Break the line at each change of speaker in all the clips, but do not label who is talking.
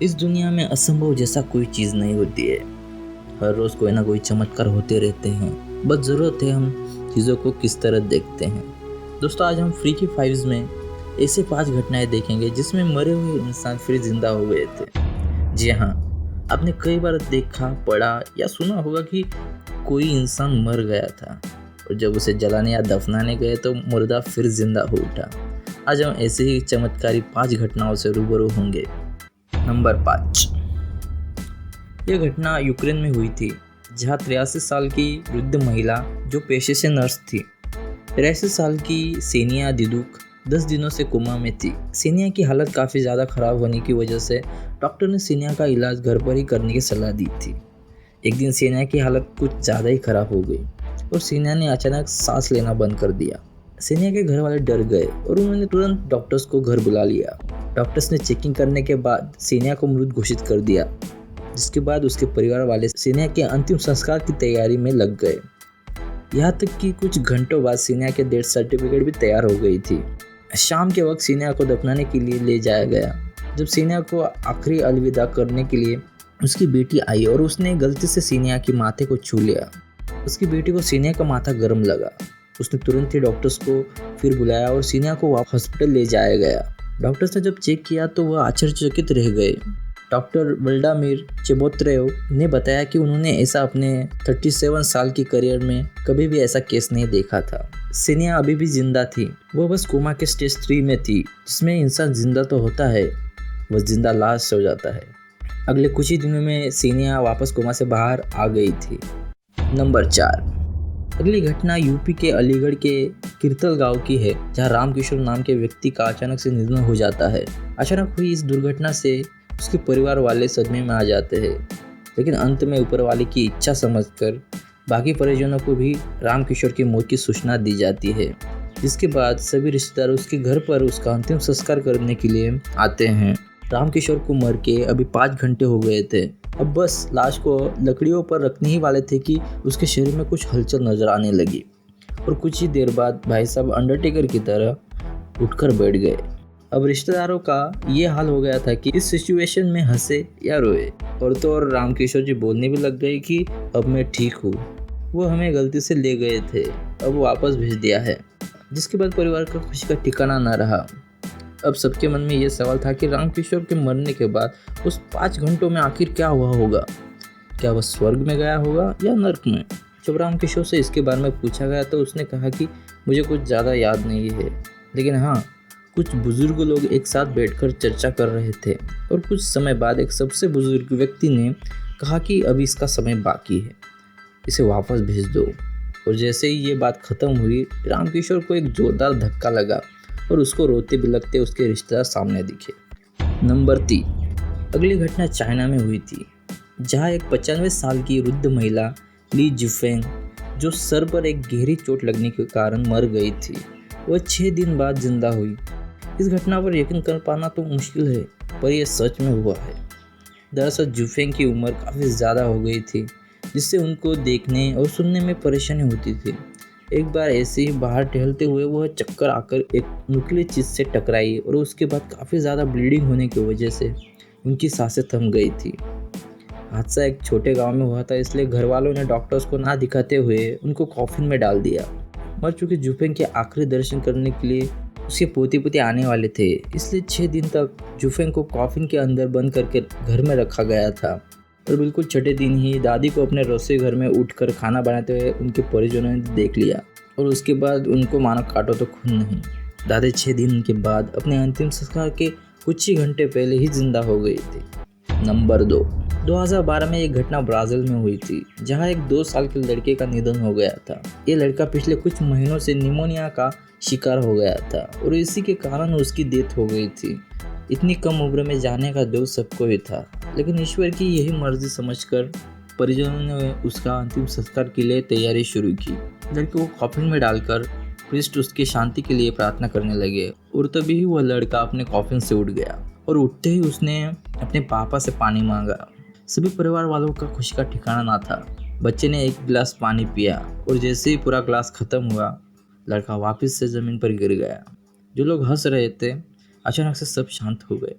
इस दुनिया में असंभव जैसा कोई चीज़ नहीं होती है। हर रोज़ कोई ना कोई चमत्कार होते रहते हैं। बस ज़रूरत है हम चीज़ों को किस तरह देखते हैं। दोस्तों, आज हम फ्रीकी फाइव्स में ऐसे 5 घटनाएं देखेंगे जिसमें मरे हुए इंसान फिर जिंदा हो गए थे। जी हाँ, आपने कई बार देखा, पढ़ा या सुना होगा कि कोई इंसान मर गया था और जब उसे जलाने या दफनाने गए तो मुर्दा फिर जिंदा हो उठा। आज हम ऐसे ही चमत्कारी 5 घटनाओं से रूबरू होंगे। नंबर 5। यह घटना यूक्रेन में हुई थी, जहां 83 साल की वृद्ध महिला जो पेशे से नर्स थी, 83 साल की सेनिया दिदुक 10 दिनों से कोमा में थी। सेनिया की हालत काफ़ी ज़्यादा खराब होने की वजह से डॉक्टर ने सेनिया का इलाज घर पर ही करने की सलाह दी थी। एक दिन सेनिया की हालत कुछ ज़्यादा ही खराब हो गई और सेनिया ने अचानक सांस लेना बंद कर दिया। सेनिया के घर वाले डर गए और उन्होंने तुरंत डॉक्टर्स को घर बुला लिया। डॉक्टर्स ने चेकिंग करने के बाद सेनिया को मृत घोषित कर दिया, जिसके बाद उसके परिवार वाले सेनिया के अंतिम संस्कार की तैयारी में लग गए। यहाँ तक कि कुछ घंटों बाद सेनिया के डेथ सर्टिफिकेट भी तैयार हो गई थी। शाम के वक्त सेनिया को दफनाने के लिए ले जाया गया। जब सेनिया को आखिरी अलविदा करने के लिए उसकी बेटी आई और उसने गलती से सेनिया के माथे को छू लिया। उसकी बेटी को सेनिया का माथा गर्म लगा। उसने तुरंत ही डॉक्टर्स को फिर बुलाया और सेनिया को हॉस्पिटल ले जाया गया। डॉक्टर्स ने जब चेक किया तो वह आश्चर्यचकित रह गए। डॉक्टर व्लादिमीर चेबोत्रेव ने बताया कि उन्होंने ऐसा अपने 37 साल की करियर में कभी भी ऐसा केस नहीं देखा था। सेनिया अभी भी जिंदा थी, वह बस कोमा के स्टेज 3 में थी, जिसमें इंसान जिंदा तो होता है, वह जिंदा लाश हो जाता है। अगले कुछ ही दिनों में सेनिया वापस कोमा से बाहर आ गई थी। नंबर 4। अगली घटना यूपी के अलीगढ़ के किरतल गांव की है, जहां रामकिशोर नाम के व्यक्ति का अचानक से निधन हो जाता है। अचानक हुई इस दुर्घटना से उसके परिवार वाले सदमे में आ जाते हैं, लेकिन अंत में ऊपर वाले की इच्छा समझकर बाकी परिजनों को भी रामकिशोर की मौत की सूचना दी जाती है, जिसके बाद सभी रिश्तेदार उसके घर पर उसका अंतिम संस्कार करने के लिए आते हैं। रामकिशोर को मर के अभी 5 घंटे हो गए थे। अब बस लाश को लकड़ियों पर रखने ही वाले थे कि उसके शरीर में कुछ हलचल नजर आने लगी और कुछ ही देर बाद भाई साहब अंडरटेकर की तरह उठकर बैठ गए। अब रिश्तेदारों का ये हाल हो गया था कि इस सिचुएशन में हंसे या रोए। और तो और रामकिशोर जी बोलने भी लग गए कि अब मैं ठीक हूँ, वो हमें गलती से ले गए थे, अब वापस भेज दिया है। जिसके बाद परिवार का खुशी का ठिकाना न रहा। अब सबके मन में ये सवाल था कि रामकिशोर के मरने के बाद उस 5 घंटों में आखिर क्या हुआ होगा। क्या वह स्वर्ग में गया होगा या नर्क में। जब रामकिशोर से इसके बारे में पूछा गया तो उसने कहा कि मुझे कुछ ज़्यादा याद नहीं है, लेकिन हाँ, कुछ बुजुर्ग लोग एक साथ बैठकर चर्चा कर रहे थे और कुछ समय बाद एक सबसे बुजुर्ग व्यक्ति ने कहा कि अभी इसका समय बाकी है, इसे वापस भेज दो। और जैसे ही ये बात खत्म हुई, रामकिशोर को एक जोरदार धक्का लगा और उसको रोते बिलखते उसके रिश्तेदार सामने दिखे। नंबर 3। अगली घटना चाइना में हुई थी, जहां एक 95 साल की वृद्ध महिला ली जुफेंग, जो सर पर एक गहरी चोट लगने के कारण मर गई थी, वह 6 दिन बाद जिंदा हुई। इस घटना पर यकीन कर पाना तो मुश्किल है, पर यह सच में हुआ है। दरअसल जुफेंग की उम्र काफ़ी ज़्यादा हो गई थी, जिससे उनको देखने और सुनने में परेशानी होती थी। एक बार ऐसे ही बाहर टहलते हुए वह चक्कर आकर एक नुकीली चीज़ से टकराई और उसके बाद काफ़ी ज़्यादा ब्लीडिंग होने की वजह से उनकी सांसें थम गई थी। हादसा एक छोटे गांव में हुआ था, इसलिए घर वालों ने डॉक्टर्स को ना दिखाते हुए उनको कॉफिन में डाल दिया। मर चुके जुफेंग के आखिरी दर्शन करने के लिए उसके पोते पोते आने वाले थे, इसलिए 6 दिन तक जुफेंग को कॉफिन के अंदर बंद करके घर में रखा गया था। और बिल्कुल छठे दिन ही दादी को अपने रसोई घर में उठकर खाना बनाते हुए उनके परिजनों ने देख लिया और उसके बाद उनको मानो काटो तो खून नहीं। दादी 6 दिन के बाद अपने अंतिम संस्कार के कुछ ही घंटे पहले ही जिंदा हो गई थी। नंबर 2। 2012 में एक घटना ब्राजील में हुई थी, जहां एक 2 साल के लड़के का निधन हो गया था। ये लड़का पिछले कुछ महीनों से निमोनिया का शिकार हो गया था और इसी के कारण उसकी डेथ हो गई थी। इतनी कम उम्र में जाने का दुख सबको ही था, लेकिन ईश्वर की यही मर्जी समझकर परिजनों ने उसका अंतिम संस्कार के लिए तैयारी शुरू की। लड़के को कॉफिन में डालकर प्रीस्ट उसकी शांति के लिए प्रार्थना करने लगे और तभी ही वह लड़का अपने कॉफिन से उठ गया और उठते ही उसने अपने पापा से पानी मांगा। सभी परिवार वालों का खुशी का ठिकाना ना था। बच्चे ने एक गिलास पानी पिया और जैसे ही पूरा गिलास खत्म हुआ, लड़का वापस से ज़मीन पर गिर गया। जो लोग हंस रहे थे, अचानक से सब शांत हो गए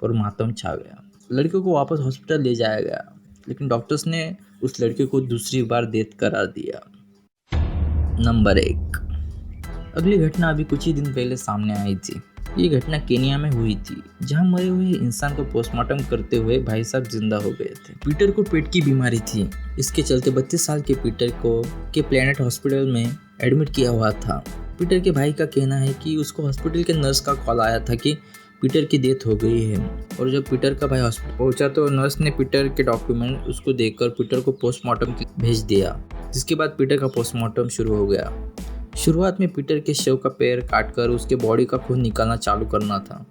और मातम छा गया। लड़के को वापस हॉस्पिटल ले जाया गया, लेकिन डॉक्टर्स ने उस लड़के को दूसरी बार डेथ करार दिया। नंबर 1। अगली घटना अभी कुछ ही दिन पहले सामने आई थी। ये घटना केनिया में हुई थी, जहां मरे हुए इंसान को पोस्टमार्टम करते हुए भाई साहब जिंदा हो गए थे। पीटर को पेट की बीमारी थी। इसके चलते 32 साल के पीटर को के प्लेनेट हॉस्पिटल में एडमिट किया हुआ था। पीटर के भाई का कहना है कि उसको हॉस्पिटल के नर्स का कॉल आया था कि पीटर की डेथ हो गई है, और जब पीटर का भाई हॉस्पिटल पहुंचा तो नर्स ने पीटर के डॉक्यूमेंट उसको देकर पीटर को पोस्टमार्टम भेज दिया, जिसके बाद पीटर का पोस्टमार्टम शुरू हो गया। शुरुआत में पीटर के शव का पैर काटकर उसके बॉडी का खून निकालना चालू करना था।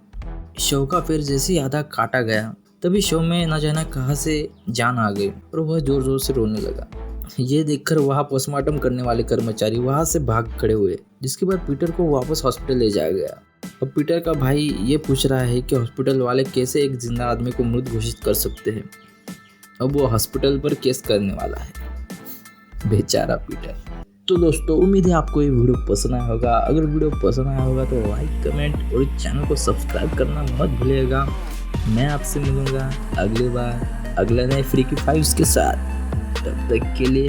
शव का पैर जैसे ही आधा काटा गया, तभी शव में न जाना कहाँ से जान आ गई और वह जोर जोर से रोने लगा। ये देखकर वहाँ पोस्टमार्टम करने वाले कर्मचारी वहाँ से भाग खड़े हुए, जिसके बाद पीटर को वापस हॉस्पिटल ले जाया गया। अब पीटर का भाई ये पूछ रहा है कि हॉस्पिटल वाले कैसे एक जिंदा आदमी को मृत घोषित कर सकते हैं। अब वो हॉस्पिटल पर केस करने वाला है, बेचारा पीटर। तो दोस्तों, उम्मीद है आपको ये वीडियो पसंद आया होगा। अगर वीडियो पसंद आया होगा तो लाइक, कमेंट और चैनल को सब्सक्राइब करना मत भूलिएगा। मैं आपसे मिलूंगा अगली बार अगले नए फ्रीकी फाइव्स के साथ। तब तक के लिए